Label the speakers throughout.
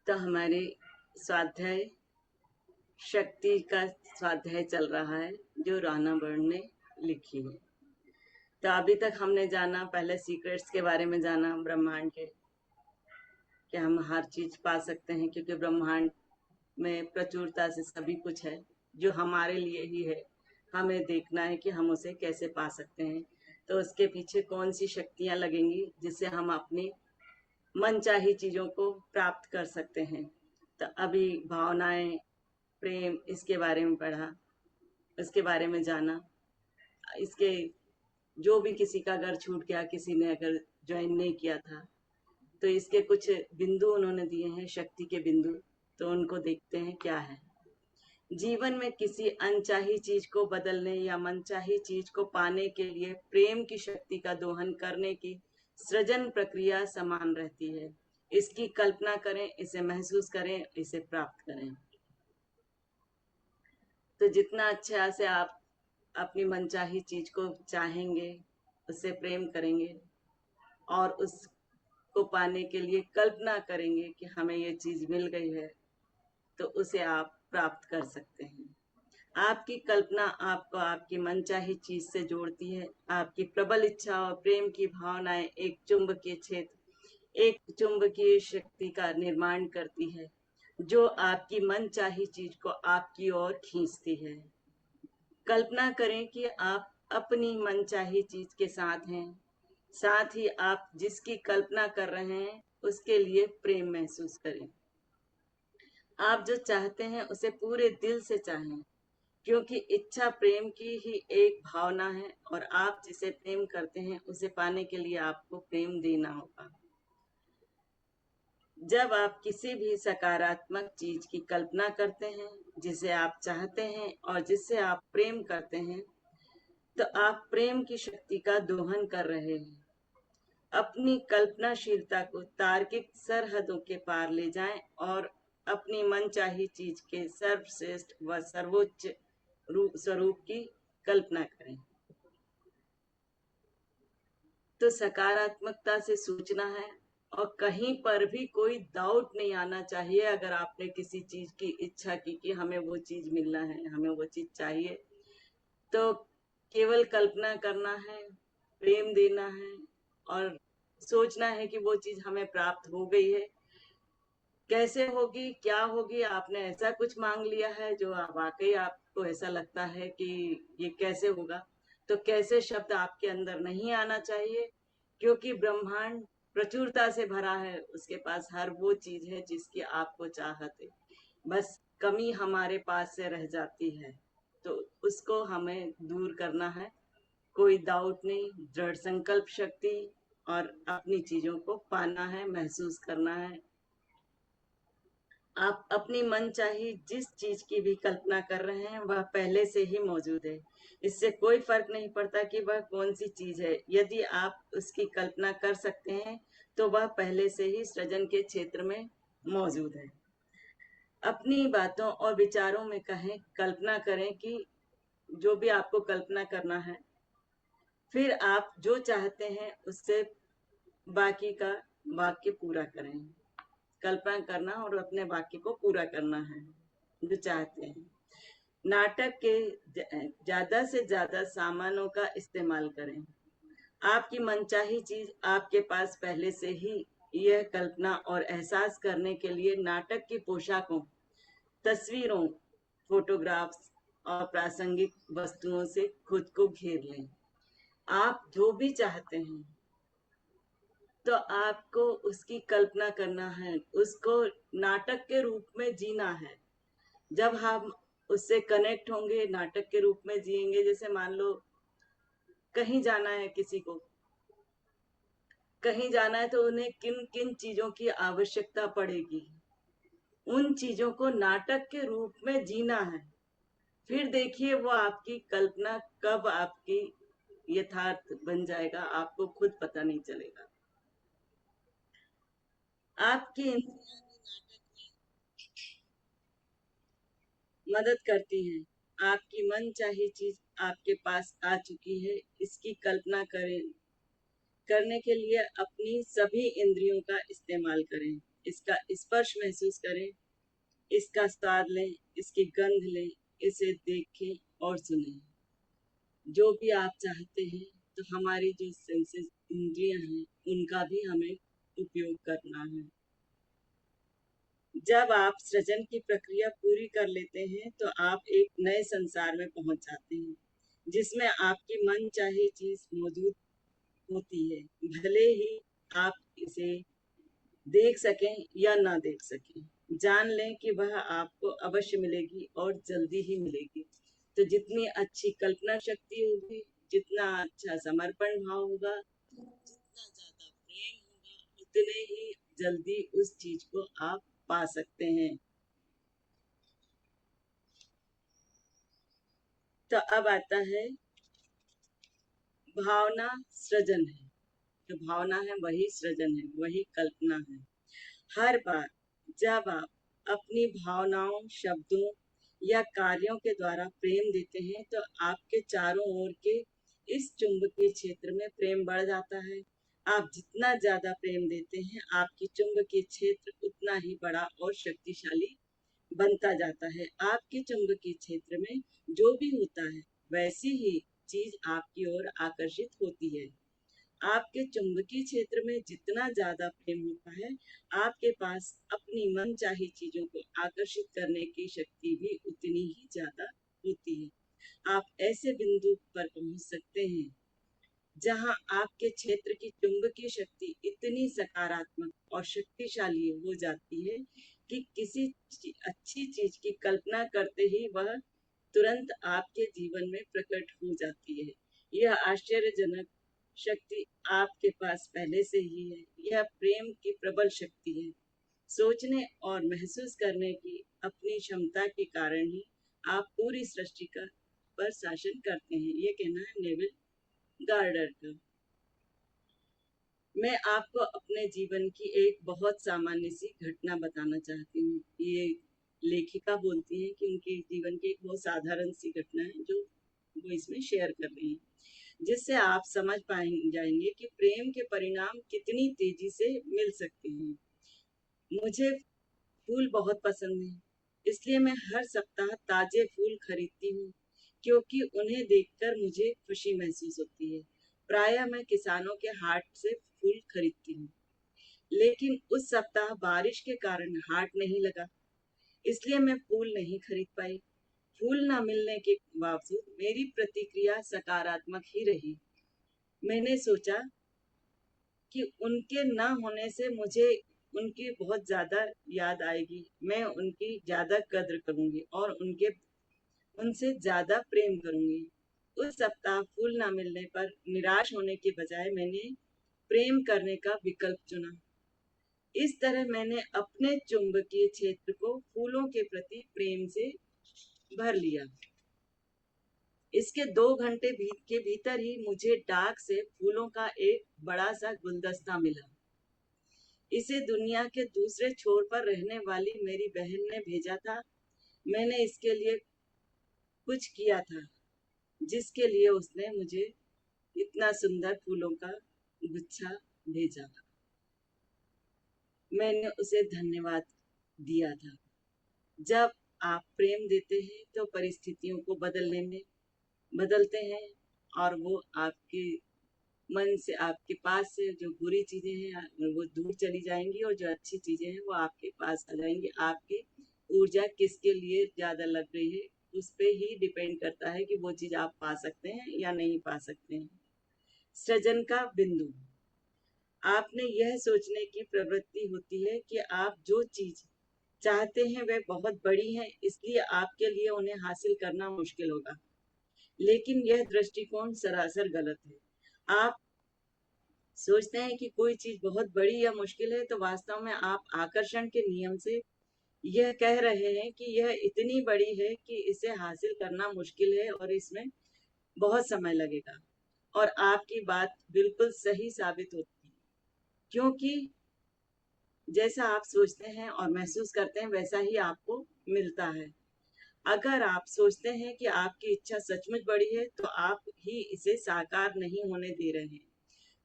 Speaker 1: तो हमारे स्वाध्याय शक्ति का स्वाध्याय चल रहा है जो राणा बर्न ने लिखी है। तो अभी तक हमने जाना, पहले सीक्रेट्स के बारे में जाना, ब्रह्मांड के, कि हम हर चीज पा सकते हैं क्योंकि ब्रह्मांड में प्रचुरता से सभी कुछ है जो हमारे लिए ही है। हमें देखना है कि हम उसे कैसे पा सकते हैं, तो उसके पीछे कौन सी शक्तियां लगेंगी जिससे हम अपनी मनचाही चीजों को प्राप्त कर सकते हैं। तो अभी भावनाएं, प्रेम, इसके बारे में पढ़ा, इसके बारे में जाना। इसके जो भी किसी का अगर छूट गया, किसी ने अगर ज्वाइन नहीं किया था, तो इसके कुछ बिंदु उन्होंने दिए हैं, शक्ति के बिंदु। तो उनको देखते हैं क्या है। जीवन में किसी अनचाही चीज को बदलने या मनचाही चीज को पाने के लिए प्रेम की शक्ति का दोहन करने की सृजन प्रक्रिया समान रहती है। इसकी कल्पना करें, इसे महसूस करें, इसे प्राप्त करें। तो जितना अच्छा से आप अपनी मनचाही चीज को चाहेंगे, उससे प्रेम करेंगे और उसको पाने के लिए कल्पना करेंगे कि हमें ये चीज मिल गई है, तो उसे आप प्राप्त कर सकते हैं। आपकी कल्पना आपको आपकी मनचाही चीज से जोड़ती है। आपकी प्रबल इच्छा और प्रेम की भावनाएं एक चुंबकीय क्षेत्र, एक चुंबकीय शक्ति का निर्माण करती है जो आपकी मनचाही चीज को आपकी ओर खींचती है। कल्पना करें कि आप अपनी मनचाही चीज के साथ हैं, साथ ही आप जिसकी कल्पना कर रहे हैं उसके लिए प्रेम महसूस करें। आप जो चाहते हैं उसे पूरे दिल से चाहें, क्योंकि इच्छा प्रेम की ही एक भावना है और आप जिसे प्रेम करते हैं उसे पाने के लिए आपको प्रेम देना होगा। जब आप किसी भी सकारात्मक चीज की कल्पना करते हैं जिसे आप चाहते हैं और जिससे आप प्रेम करते हैं, तो आप प्रेम की शक्ति का दोहन कर रहे हैं। अपनी कल्पनाशीलता को तार्किक सरहदों के पार ले जाएं और अपनी मनचाही चीज के सर्वश्रेष्ठ व सर्वोच्च स्वरूप की कल्पना करें। तो सकारात्मकता से सोचना है और कहीं पर भी कोई डाउट नहीं आना चाहिए। अगर आपने किसी चीज की इच्छा की कि हमें वो चीज मिलना है, हमें वो चीज चाहिए, तो केवल कल्पना करना है, प्रेम देना है और सोचना है कि वो चीज हमें प्राप्त हो गई है। कैसे होगी, क्या होगी, आपने ऐसा कुछ मांग लिया है जो वाकई आपको ऐसा लगता है कि ये कैसे होगा, तो कैसे शब्द आपके अंदर नहीं आना चाहिए, क्योंकि ब्रह्मांड प्रचुरता से भरा है। उसके पास हर वो चीज है जिसकी आपको चाहत है, बस कमी हमारे पास से रह जाती है। तो उसको हमें दूर करना है। कोई डाउट नहीं, दृढ़ संकल्प शक्ति और अपनी चीजों को पाना है, महसूस करना है। आप अपनी मनचाही जिस चीज की भी कल्पना कर रहे हैं वह पहले से ही मौजूद है। इससे कोई फर्क नहीं पड़ता कि वह कौन सी चीज है। यदि आप उसकी कल्पना कर सकते हैं तो वह पहले से ही सृजन के क्षेत्र में मौजूद है। अपनी बातों और विचारों में कहें, कल्पना करें कि जो भी आपको कल्पना करना है, फिर आप जो चाहते हैं उससे बाकी का वाक्य पूरा करें। कल्पना करना और अपने वाक्य को पूरा करना है जो चाहते हैं। नाटक के ज्यादा से ज्यादा सामानों का इस्तेमाल करें। आपकी मनचाही चीज आपके पास पहले से ही यह कल्पना और एहसास करने के लिए नाटक की पोशाकों, तस्वीरों, फोटोग्राफ्स और प्रासंगिक वस्तुओं से खुद को घेर लें। आप जो भी चाहते हैं तो आपको उसकी कल्पना करना है, उसको नाटक के रूप में जीना है। जब हम उससे कनेक्ट होंगे, नाटक के रूप में जिएंगे, जैसे मान लो कहीं जाना है, किसी को कहीं जाना है तो उन्हें किन किन चीजों की आवश्यकता पड़ेगी, उन चीजों को नाटक के रूप में जीना है। फिर देखिए वो आपकी कल्पना कब आपकी यथार्थ बन जाएगा, आपको खुद पता नहीं चलेगा। आपकी इंद्रियां मदद करती हैं। आपकी मनचाही चीज आपके पास आ चुकी है, इसकी कल्पना करें। करने के लिए अपनी सभी इंद्रियों का इस्तेमाल करें। इसका स्पर्श महसूस करें, इसका स्वाद लें, इसकी गंध लें, इसे देखें और सुनें। जो भी आप चाहते हैं, तो हमारी जो सेंसेस इंद्रियां हैं, उनका भी हमें उपयोग करना है। जब आप सृजन की प्रक्रिया पूरी कर लेते हैं, तो आप एक नए संसार में पहुंच जाते हैं, जिसमें आपकी मन चाही चीज मौजूद होती है, भले ही आप इसे देख सकें या ना देख सकें। जान लें कि वह आपको अवश्य मिलेगी और जल्दी ही मिलेगी। तो जितनी अच्छी कल्पना शक्ति होगी, जितना अच्छा समर्पण भाव होगा, जितना ज्यादा प्रेम होगा, उतने ही जल्दी उस चीज को आप पा सकते हैं। तो अब आता है भावना सृजन है। जो भावना है वही सृजन है, वही कल्पना है। हर बार जब आप अपनी भावनाओं, शब्दों या कार्यों के द्वारा प्रेम देते हैं, तो आपके चारों ओर के इस चुंबकीय क्षेत्र में प्रेम बढ़ जाता है। आप जितना ज्यादा प्रेम देते हैं, आपकी चुंबकीय क्षेत्र उतना ही बड़ा और शक्तिशाली बनता जाता है। आपके चुंबकीय क्षेत्र में जो भी होता है, वैसी ही चीज आपकी ओर आकर्षित होती है। आपके चुंबकीय क्षेत्र में जितना ज्यादा प्रेम होता है, आपके पास अपनी मनचाही चीजों को आकर्षित करने की शक्ति भी उतनी ही ज्यादा होती है। आप ऐसे बिंदु पर पहुंच सकते हैं जहां आपके क्षेत्र की चुंबकीय शक्ति इतनी सकारात्मक और शक्तिशाली हो जाती है कि किसी अच्छी चीज की कल्पना करते ही वह तुरंत आपके जीवन में प्रकट हो जाती है। यह आश्चर्यजनक शक्ति आपके पास पहले से ही है। यह प्रेम की प्रबल शक्ति है। सोचने और महसूस करने की अपनी क्षमता के कारण ही आप पूरी सृष्टि का पर शासन करते हैं। ये कहना है नेविल गार्डर का। मैं आपको अपने जीवन की एक बहुत सामान्य सी घटना बताना चाहती हूँ। ये लेखिका बोलती है कि उनके जीवन की एक बहुत साधारण सी घटना है, जो वो इसमें शेयर कर रही हैं, जिससे आप समझ पाएंगे जाएंगे कि प्रेम के परिणाम कितनी तेजी से मिल सकते हैं। मुझे फूल बहुत पसंद है, इसलिए मैं हर सप्ताह ताजे फूल खरीदती हूँ, क्योंकि उन्हें देखकर मुझे खुशी महसूस होती है। प्रायः मैं किसानों के हाट से फूल खरीदती हूँ, लेकिन उस सप्ताह बारिश के कारण हाट नहीं लगा, इसलिए मैं फूल नहीं खरीद पाई। फूल न मिलने के बावजूद मेरी प्रतिक्रिया सकारात्मक ही रही। मैंने सोचा कि उनके न होने से मुझे उनकी बहुत ज्यादा याद आएगी, मैं उनकी ज्यादा कद्र करूंगी और उनसे ज्यादा प्रेम करूंगी। उस सप्ताह फूल न मिलने पर निराश होने के बजाय मैंने प्रेम करने का विकल्प चुना। इस तरह मैंने अपने चुंबकीय क्षेत्र को फूलों के प्रति प्रेम से भर लिया। इसके 2 घंटे के भीतर ही मुझे डाक से फूलों का एक बड़ा सा गुलदस्ता मिला। इसे दुनिया के दूसरे छोर पर रहने वाली मेरी बहन ने भेजा था। मैंने इसके लिए कुछ किया था, जिसके लिए उसने मुझे इतना सुंदर फूलों का गुच्छा भेजा। मैंने उसे धन्यवाद दिया था। जब आप प्रेम देते हैं, तो परिस्थितियों को बदलते हैं, और वो आपके मन से, आपके पास से जो बुरी चीजें हैं वो दूर चली जाएंगी, और जो अच्छी चीजें हैं वो आपके पास आ जाएंगी। आपकी ऊर्जा किसके लिए ज्यादा लग रही है, उस पे ही डिपेंड करता है कि वो चीज आप पा सकते हैं या नहीं पा सकते हैं। सृजन का बिंदु। आपने यह सोचने की प्रवृत्ति होती है कि आप जो चीज चाहते हैं वह बहुत बड़ी है, इसलिए आपके लिए उन्हें हासिल करना मुश्किल होगा। लेकिन यह दृष्टिकोण सरासर गलत है। आप सोचते हैं कि कोई चीज बहुत बड़ी या मुश्किल है, तो वास्तव में आप आकर्षण के नियम से यह कह रहे हैं कि यह इतनी बड़ी है कि इसे हासिल करना मुश्किल है और इसमें बहुत समय लगेगा। और आपकी बात बिल्कुल सही साबित होती है, क्योंकि जैसा आप सोचते हैं और महसूस करते हैं, वैसा ही आपको मिलता है। अगर आप सोचते हैं कि आपकी इच्छा सचमुच बड़ी है, तो आप ही इसे साकार नहीं होने दे रहे हैं।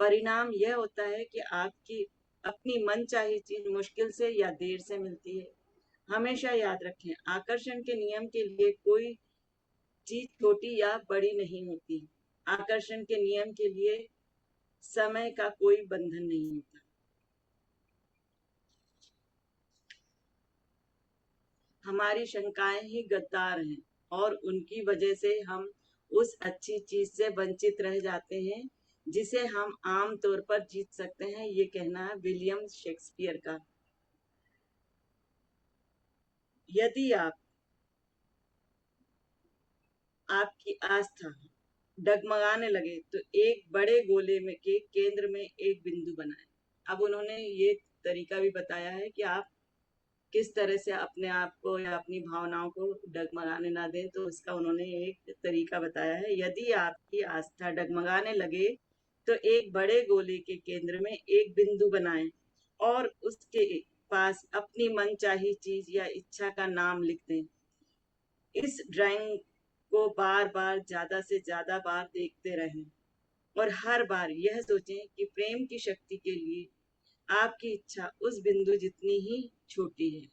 Speaker 1: परिणाम यह होता है कि आपकी अपनी मनचाही चीज मुश्किल से या देर से मिलती है। हमेशा याद रखें, आकर्षण के नियम के लिए कोई चीज छोटी या बड़ी नहीं होती। आकर्षण के नियम के लिए समय का कोई बंधन नहीं होता। हमारी शंकाएं ही गद्दार हैं और उनकी वजह से हम उस अच्छी चीज से वंचित रह जाते हैं जिसे हम आम तौर पर जीत सकते हैं। ये कहना है विलियम शेक्सपियर का। यदि आपकी आस्था डगमगाने लगे तो एक बड़े गोले में के केंद्र में एक बिंदु बनाएं। अब उन्होंने ये तरीका भी बताया है कि आप किस तरह से अपने आप को या अपनी भावनाओं को डगमगाने ना दें, तो उसका उन्होंने एक तरीका बताया है। यदि आपकी आस्था डगमगाने लगे तो एक बड़े गोले के केंद्र में एक बिंदु बनाएं और उसके पास अपनी मनचाही चीज या इच्छा का नाम लिख दें। इस ड्राइंग को बार बार ज्यादा से ज्यादा बार देखते रहें और हर बार यह सोचें कि प्रेम की शक्ति के लिए आपकी इच्छा उस बिंदु जितनी ही छोटी है।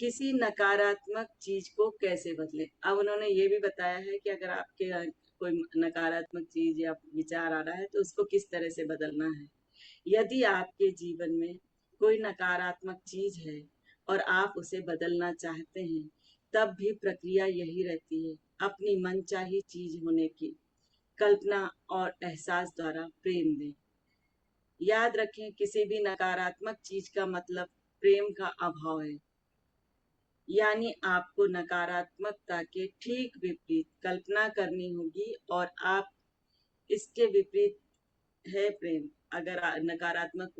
Speaker 1: किसी नकारात्मक चीज को कैसे बदलें? अब उन्होंने ये भी बताया है कि अगर आपके कोई नकारात्मक चीज या विचार आ रहा है तो उसको किस तरह से बदलना है। यदि आपके जीवन में कोई नकारात्मक चीज है और आप उसे बदलना चाहते हैं, तब भी प्रक्रिया यही रहती है, अपनी मनचाही चीज होने की कल्पना और एहसास द्वारा प्रेम दें। याद रखें, किसी भी नकारात्मक चीज का मतलब प्रेम का अभाव है। यानी आपको नकारात्मकता के ठीक विपरीत कल्पना करनी होगी और आप इसके विपरीत है प्रेम। अगर नकारात्मक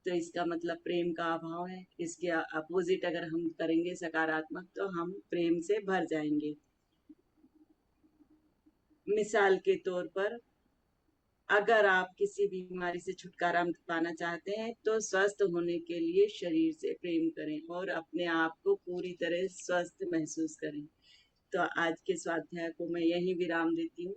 Speaker 1: तो इसका मतलब प्रेम का अभाव है। इसके अपोजिट अगर हम करेंगे सकारात्मक, तो हम प्रेम से भर जाएंगे। मिसाल के तौर पर, अगर आप किसी बीमारी से छुटकारा पाना चाहते हैं तो स्वस्थ होने के लिए शरीर से प्रेम करें और अपने आप को पूरी तरह स्वस्थ महसूस करें। तो आज के स्वाध्याय को मैं यही विराम देती हूँ।